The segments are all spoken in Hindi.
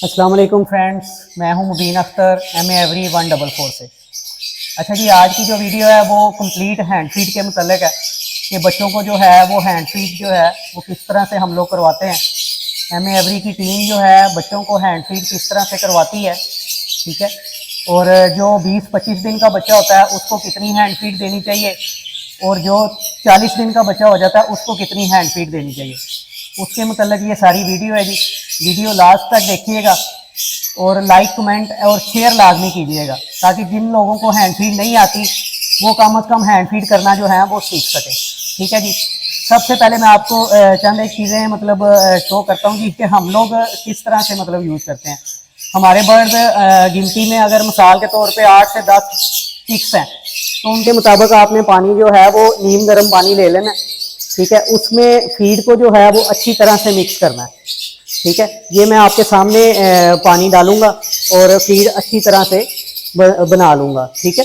अस्सलाम वालेकुम फ्रेंड्स, मैं हूं मुबीन अख्तर MA एवरी 144 से। अच्छा जी, आज की जो वीडियो है वो कंप्लीट हैंड फीड के मतलब है कि बच्चों को जो है वो हैंड फीड जो है वो किस तरह से हम लोग करवाते हैं। MA एवरी की टीम जो है बच्चों को हैंड फीड किस तरह से करवाती है, ठीक है। और जो 20-25 दिन का बच्चा होता है उसको कितनी हैंड फीड देनी चाहिए और जो 40 दिन का बच्चा हो जाता है उसको कितनी हैंड फीड देनी चाहिए, उसके मतलब ये सारी वीडियो है जी। वीडियो लास्ट तक देखिएगा और लाइक कमेंट और शेयर लाजमी कीजिएगा ताकि जिन लोगों को हैंड फीड नहीं आती वो कम से कम हैंड फीड करना जो है वो सीख सके, ठीक है जी। सबसे पहले मैं आपको चंद एक चीज़ें मतलब शो करता हूँ जी कि हम लोग किस तरह से मतलब यूज़ करते हैं। हमारे बर्ड गिनती में अगर मिसाल के तौर पे 8 से 10 चिक्स हैं तो उनके मुताबिक आपने पानी जो है वो नीम गर्म पानी ले लेना, ठीक है। उसमें फीड को जो है वो अच्छी तरह से मिक्स करना है, ठीक है। ये मैं आपके सामने पानी डालूंगा और फीड अच्छी तरह से बना लूँगा, ठीक है।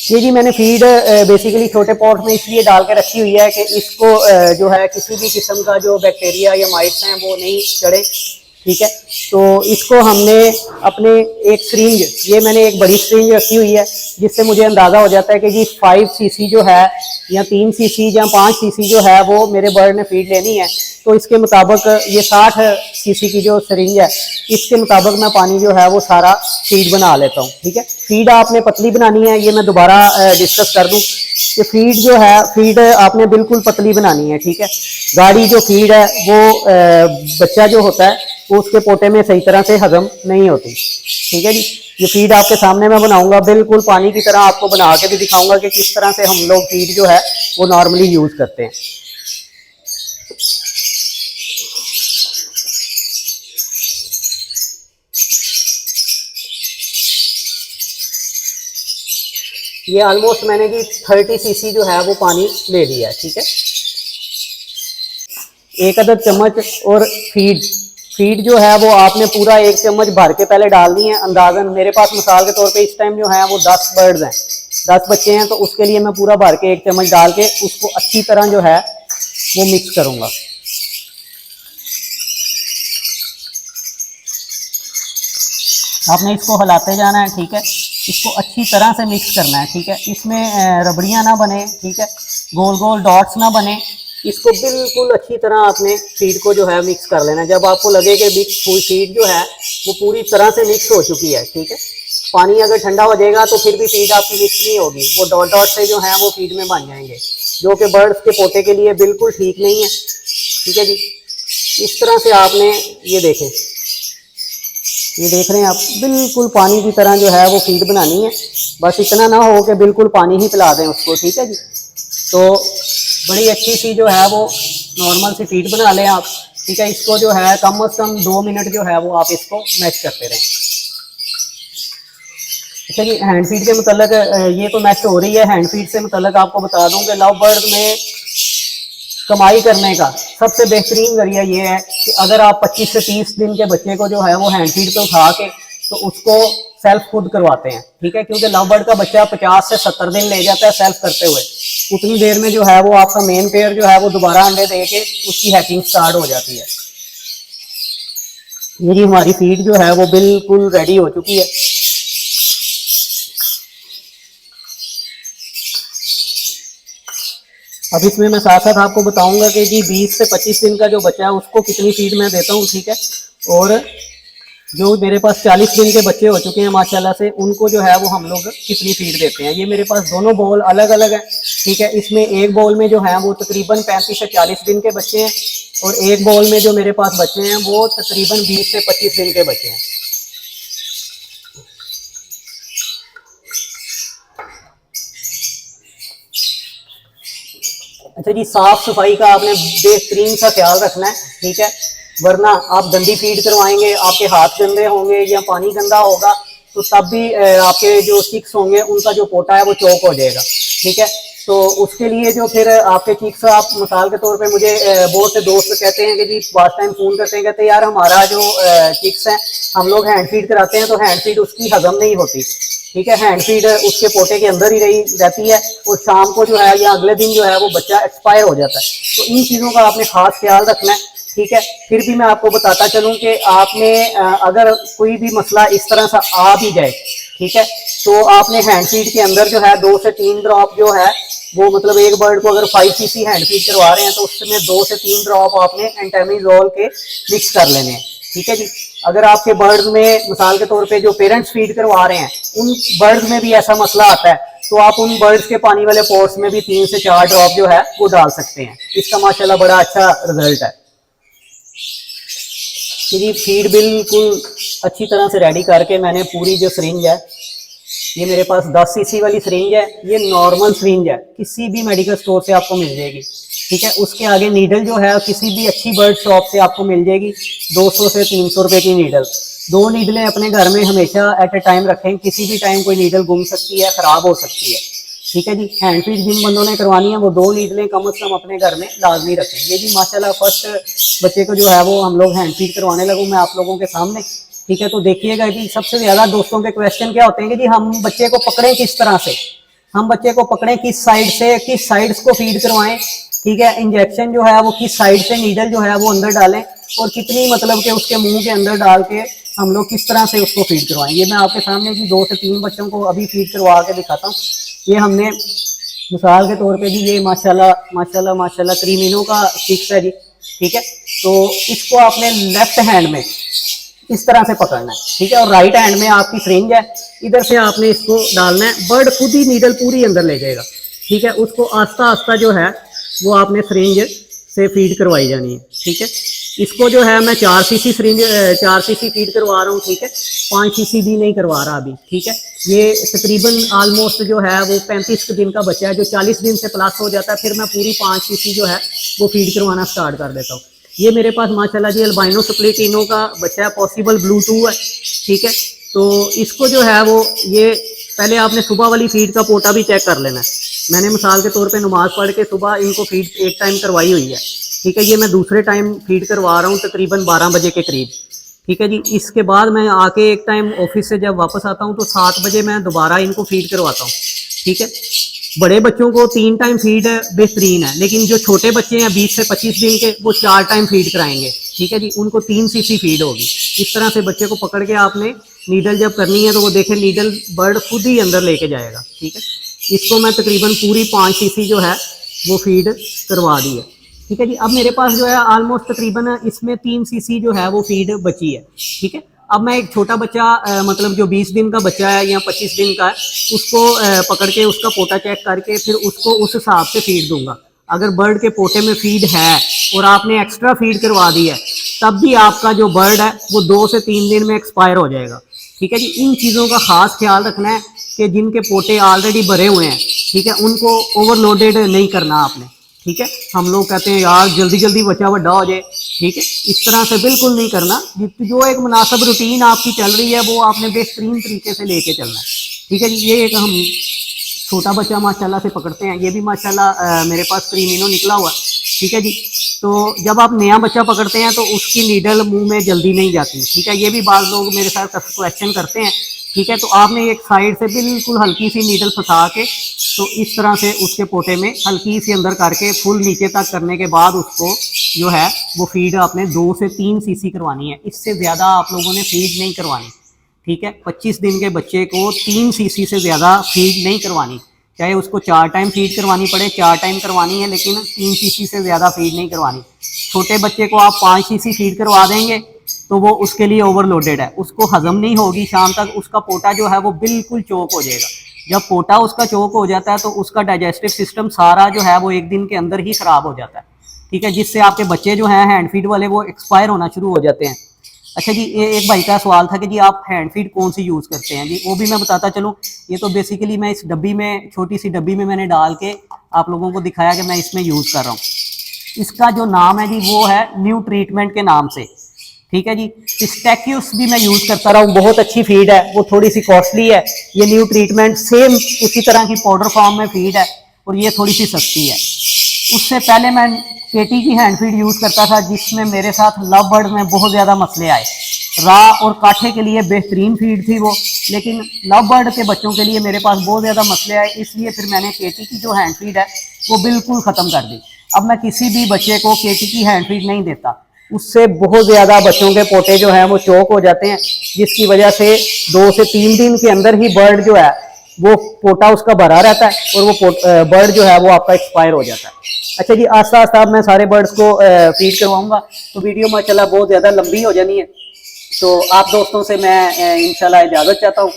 ये जी मैंने फीड बेसिकली छोटे पॉट में इसलिए डाल के रखी हुई है कि इसको जो है किसी भी किस्म का जो बैक्टीरिया या माइट्स हैं वो नहीं चढ़े, ठीक है। तो इसको हमने अपने एक सिरिंज, ये मैंने एक बड़ी सिरिंज रखी हुई है जिससे मुझे अंदाज़ा हो जाता है कि जी 5 सीसी जो है या 3 सीसी या 5 सीसी जो है वो मेरे बर्ड ने फीड लेनी है। तो इसके मुताबिक ये 60 सीसी की जो सिरिंज है इसके मुताबिक मैं पानी जो है वो सारा फीड बना लेता हूँ, ठीक है। फीड आपने पतली बनानी है, ये मैं दोबारा डिस्कस कर दूँ कि फीड जो है फीड आपने बिल्कुल पतली बनानी है, ठीक है। गाढ़ी जो फीड है वो बच्चा जो होता है वो उसके पोटे में सही तरह से हजम नहीं होती, ठीक है जी। ये फीड आपके सामने मैं बनाऊंगा बिल्कुल पानी की तरह, आपको बना के भी दिखाऊंगा कि किस तरह से हम लोग फीड जो है वो नॉर्मली यूज करते हैं। ये ऑलमोस्ट मैंने जी 30 सीसी जो है वो पानी ले लिया है, ठीक है। एक अदद चम्मच और फीड जो है वो आपने पूरा 1 चम्मच भर के पहले डालनी है अंदाजन। मेरे पास मिसाल के तौर पे इस टाइम जो है वो 10 बर्ड्स हैं, 10 बच्चे हैं, तो उसके लिए मैं पूरा भर के 1 चम्मच डाल के उसको अच्छी तरह जो है वो मिक्स करूँगा। आपने इसको हिलाते जाना है, ठीक है। इसको अच्छी तरह से मिक्स करना है, ठीक है। इसमें रबड़ियाँ ना बने, ठीक है, गोल गोल डॉट्स ना बने। इसको बिल्कुल अच्छी तरह आपने फीड को जो है मिक्स कर लेना है। जब आपको लगे कि फीड जो है वो पूरी तरह से मिक्स हो चुकी है, ठीक है। पानी अगर ठंडा हो जाएगा तो फिर भी फीड आपकी मिक्स नहीं होगी, वो डॉट डॉट से जो है वो फीड में बन जाएंगे, जो कि बर्ड्स के पोटे के लिए बिल्कुल ठीक नहीं है, ठीक है जी। इस तरह से आपने ये देखें, ये देख रहे हैं आप, बिल्कुल पानी की तरह जो है वो फीड बनानी है। बस इतना ना हो कि बिल्कुल पानी ही पिला दें उसको, ठीक है जी। तो बड़ी अच्छी सी जो है वो नॉर्मल सी फीड बना लें आप, ठीक है। इसको जो है कम से कम 2 मिनट जो है वो आप इसको मैश करते रहें। अच्छा जी, हैंड फीड के मतलब ये तो मैश हो रही है। हैंड फीड से मतलब आपको बता दूं कि लव बर्ड में कमाई करने का सबसे बेहतरीन जरिया ये है कि अगर आप 25 से 30 दिन के बच्चे को जो है वो हैंड फीड पे उठा के तो उसको सेल्फ खुद करवाते हैं, ठीक है। क्योंकि लव बर्ड का बच्चा 50 से 70 दिन ले जाता है सेल्फ करते हुए। उतनी देर में जो है वो आपका मेन पेयर जो है वो दोबारा अंडे दे के उसकी हैचिंग स्टार्ट हो जाती है। ये जी हमारी फीड जो है वो बिल्कुल रेडी हो चुकी है। अब इसमें मैं साथ साथ आपको बताऊंगा कि जी 20 से 25 दिन का जो बच्चा है उसको कितनी फीड मैं देता हूँ, ठीक है। और जो मेरे पास 40 दिन के बच्चे हो चुके हैं माशाल्लाह से, उनको जो है वो हम लोग कितनी फीड देते हैं। ये मेरे पास दोनों बॉल अलग अलग हैं, ठीक है। इसमें एक बॉल में जो है वो तकरीबन 35 से 40 दिन के बच्चे हैं और एक बॉल में जो मेरे पास बच्चे हैं वो तकरीबन 20 से 25 दिन के बच्चे हैं। अच्छा जी, साफ सफाई का आपने बेहतरीन सा ख्याल रखना है, ठीक है। वरना आप गंदी फीड करवाएंगे, आपके हाथ गंदे होंगे या पानी गंदा होगा तो तब भी आपके जो चिक्स होंगे उनका जो पोटा है वो चौक हो जाएगा, ठीक है। तो उसके लिए जो फिर आपके चिक्स, आप मिसाल के तौर पे मुझे बहुत से दोस्त कहते हैं कि जी पास टाइम फ़ोन करते हैं, कहते हैं यार हमारा जो चिक्स हैं हम लोग हैंड फीड कराते हैं तो हैंड फीड उसकी हजम नहीं होती, ठीक है। हैंड फीड उसके पोटे के अंदर ही रही रहती है और शाम को जो है या अगले दिन जो है वो बच्चा एक्सपायर हो जाता है। तो इन चीज़ों का आपने खास ख्याल रखना है, ठीक है। फिर भी मैं आपको बताता चलूं कि आपने अगर कोई भी मसला इस तरह से आ भी जाए, ठीक है, तो आपने हैंड फीड के अंदर जो है 2 से 3 ड्रॉप जो है वो, मतलब एक बर्ड को अगर 5 cc हैंड फीड करवा रहे हैं तो उसमें 2 से 3 ड्रॉप आपने एंटामिजोल के मिक्स कर लेने हैं, ठीक है जी। अगर आपके बर्ड्स में मिसाल के तौर पे जो पेरेंट्स फीड करवा रहे हैं उन बर्ड्स में भी ऐसा मसला आता है, तो आप उन बर्ड्स के पानी वाले पोर्ट्स में भी 3 से 4 ड्रॉप जो है वो डाल सकते हैं। इसका माशाल्लाह बड़ा अच्छा रिजल्ट है। जी फीड बिल्कुल अच्छी तरह से रेडी करके मैंने पूरी जो सिरिंज है, ये मेरे पास 10 cc वाली सिरिंज है, ये नॉर्मल सिरिंज है, किसी भी मेडिकल स्टोर से आपको मिल जाएगी, ठीक है। उसके आगे नीडल जो है किसी भी अच्छी बर्ड शॉप से आपको मिल जाएगी, 200 से 300 रुपए की नीडल। 2 नीडलें अपने घर में हमेशा एट ए टाइम रखें, किसी भी टाइम कोई नीडल गुम सकती है, खराब हो सकती है, ठीक है जी। हैंड फीड जिन बंदों ने करवानी है वो 2 नीडलें कम से कम अपने घर में लाजमी रखें। ये भी माशाल्लाह फर्स्ट बच्चे को जो है वो हम लोग हैंड फीड करवाने लगूँ मैं आप लोगों के सामने, ठीक है। तो देखिएगा कि सबसे ज्यादा दोस्तों के क्वेश्चन क्या होते हैं कि जी हम बच्चे को पकड़ें किस तरह से, हम बच्चे को पकड़ें किस साइड से, किस साइड्स को फीड करवाएं, ठीक है। इंजेक्शन जो है वो किस साइड से नीडल जो है वो अंदर डालें और कितनी, मतलब कि उसके मुंह के अंदर डाल के हम लोग किस तरह से उसको फीड करवाएं। ये मैं आपके सामने जी 2 से 3 बच्चों को अभी फीड करवा के दिखाता हूँ। ये हमने मिसाल के तौर पे जी ये माशाल्लाह माशाल्लाह माशाल्लाह क्रीमिनो का स्टिक्स है जी, ठीक है। तो इसको आपने लेफ्ट हैंड में इस तरह से पकड़ना है, ठीक है, और राइट हैंड में आपकी सिरिंज है, इधर से आपने इसको डालना है, बर्ड खुद ही नीडल पूरी अंदर ले जाएगा, ठीक है। उसको आस्ता आस्ता जो है वो आपने सिरिंज से फीड करवाई जानी है, ठीक है। इसको जो है मैं 4 cc सिरिंज 4 cc फीड करवा रहा हूँ, ठीक है, 5 cc भी नहीं करवा रहा अभी, ठीक है। ये तकरीबन ऑलमोस्ट जो है वो 35 दिन का बच्चा है, जो 40 दिन से प्लस हो जाता है फिर मैं पूरी 5 cc जो है वो फीड करवाना स्टार्ट कर देता हूँ। ये मेरे पास माशाल्लाह जी अल्बाइनो स्प्लिटिनो का बच्चा है, पॉसिबल ब्लू 2 है, ठीक है। तो इसको जो है वो ये पहले आपने सुबह वाली फीड का पोटा भी चेक कर लेना है। मैंने मिसाल के तौर पे नमाज पढ़ के सुबह इनको फीड एक टाइम करवाई हुई है, ठीक है। ये मैं दूसरे टाइम फीड करवा रहा हूँ तकरीबन 12 बजे के करीब, ठीक है जी। इसके बाद मैं आके एक टाइम ऑफिस से जब वापस आता हूँ तो 7 बजे मैं दोबारा इनको फीड करवाता हूँ, ठीक है। बड़े बच्चों को 3 टाइम फीड बेहतरीन है, लेकिन जो छोटे बच्चे हैं 20 से 25 दिन के वो 4 टाइम फीड कराएंगे, ठीक है जी। उनको 3 cc फीड होगी। इस तरह से बच्चे को पकड़ के आपने नीडल जब करनी है तो वो देखें नीडल बर्ड खुद ही अंदर लेके जाएगा, ठीक है। इसको मैं तकरीबन पूरी 5 cc जो है वो फीड करवा दी है, ठीक है जी। अब मेरे पास जो है ऑलमोस्ट तकरीबन इसमें 3 cc जो है वो फीड बची है, ठीक है। अब मैं एक छोटा बच्चा मतलब जो 20 दिन का बच्चा है या 25 दिन का है उसको पकड़ के उसका पोटा चेक करके फिर उसको उस हिसाब से फीड दूंगा। अगर बर्ड के पोटे में फीड है और आपने एक्स्ट्रा फीड करवा दी है तब भी आपका जो बर्ड है वो 2 से 3 दिन में एक्सपायर हो जाएगा, ठीक है जी। इन चीज़ों का खास ख्याल रखना है कि जिनके पोटे ऑलरेडी भरे हुए हैं, ठीक है, उनको ओवरलोडेड नहीं करना आपने, ठीक है। हम लोग कहते हैं यार जल्दी जल्दी बच्चा बड़ा हो जाए, ठीक है, इस तरह से बिल्कुल नहीं करना। जो एक मुनासिब रूटीन आपकी चल रही है वो आपने बेहतरीन तरीके से लेके चलना है, ठीक है जी। ये एक हम छोटा बच्चा माशाल्लाह से पकड़ते हैं, ये भी माशाल्लाह मेरे पास क्रीमिनो निकला हुआ, ठीक है जी। तो जब आप नया बच्चा पकड़ते हैं तो उसकी नीडल मुंह में जल्दी नहीं जाती, ठीक है। ये भी बाज़ लोग मेरे साथ क्वेश्चन करते हैं, ठीक है। तो आपने एक साइड से बिल्कुल हल्की सी नीडल फंसा के तो इस तरह से उसके पोटे में हल्की सी अंदर करके फुल नीचे तक करने के बाद उसको जो है वो फीड आपने 2 से 3 cc करवानी है, इससे ज़्यादा आप लोगों ने फीड नहीं करवानी, ठीक है। 25 दिन के बच्चे को 3 cc से ज़्यादा फीड नहीं करवानी, चाहे उसको 4 टाइम फीड करवानी पड़े 4 टाइम करवानी है, लेकिन 3 cc से ज़्यादा फीड नहीं करवानी। छोटे बच्चे को आप 5 cc फीड करवा देंगे तो वो उसके लिए ओवरलोडेड है, उसको हजम नहीं होगी, शाम तक उसका पोटा जो है वो बिल्कुल चोक हो जाएगा। जब पोटा उसका चोक हो जाता है तो उसका डाइजेस्टिव सिस्टम सारा जो है वो एक दिन के अंदर ही ख़राब हो जाता है, ठीक है, जिससे आपके बच्चे जो हैं हैंड फीड वाले वो एक्सपायर होना शुरू हो जाते हैं। अच्छा जी, ये एक भाई का सवाल था कि जी आप हैंड फीड कौन सी यूज़ करते हैं जी, वो भी मैं बताता चलूँ। ये तो बेसिकली मैं इस डब्बी में, छोटी सी डब्बी में मैंने डाल के आप लोगों को दिखाया कि मैं इसमें यूज़ कर रहा हूँ। इसका जो नाम है जी वो है न्यू ट्रीटमेंट के नाम से, ठीक है जी। स्टैक्यूस भी मैं यूज़ करता रहा हूँ, बहुत अच्छी फीड है, वो थोड़ी सी कॉस्टली है। ये न्यू ट्रीटमेंट सेम उसी तरह की पाउडर फॉर्म में फीड है और ये थोड़ी सी सस्ती है। उससे पहले मैं केटी की हैंड फीड यूज़ करता था जिसमें मेरे साथ लव बर्ड में बहुत ज़्यादा मसले आए। रा और काठे के लिए बेहतरीन फीड थी वो, लेकिन लव बर्ड के बच्चों के लिए मेरे पास बहुत ज़्यादा मसले आए, इसलिए फिर मैंने केटी की जो हैंड फीड है वो बिल्कुल ख़त्म कर दी। अब मैं किसी भी बच्चे को केटी की हैंड फीड नहीं देता। उससे बहुत ज़्यादा बच्चों के पोटे जो हैं वो चौक हो जाते हैं, जिसकी वजह से 2 से 3 दिन के अंदर ही बर्ड जो है वो पोटा उसका भरा रहता है और वो बर्ड जो है वो आपका एक्सपायर हो जाता है। अच्छा जी, आस्ता आस्ता मैं सारे बर्ड्स को फीड करवाऊंगा, तो वीडियो माशाल्लाह बहुत ज़्यादा लंबी हो जानी है। तो आप दोस्तों से मैं इंशाल्लाह इजाज़त चाहता हूँ।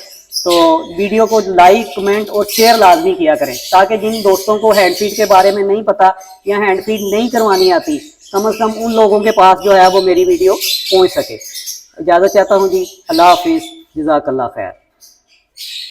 तो वीडियो को लाइक, कमेंट और शेयर लाजमी किया करें, ताकि जिन दोस्तों को हैंड फीड के बारे में नहीं पता या हैंड फीड नहीं करवानी आती, कम से कम उन लोगों के पास जो है वो मेरी वीडियो पहुँच सके। इजाज़त चाहता हूँ जी, अल्लाह हाफिज़, जज़ाकल्लाह खैर।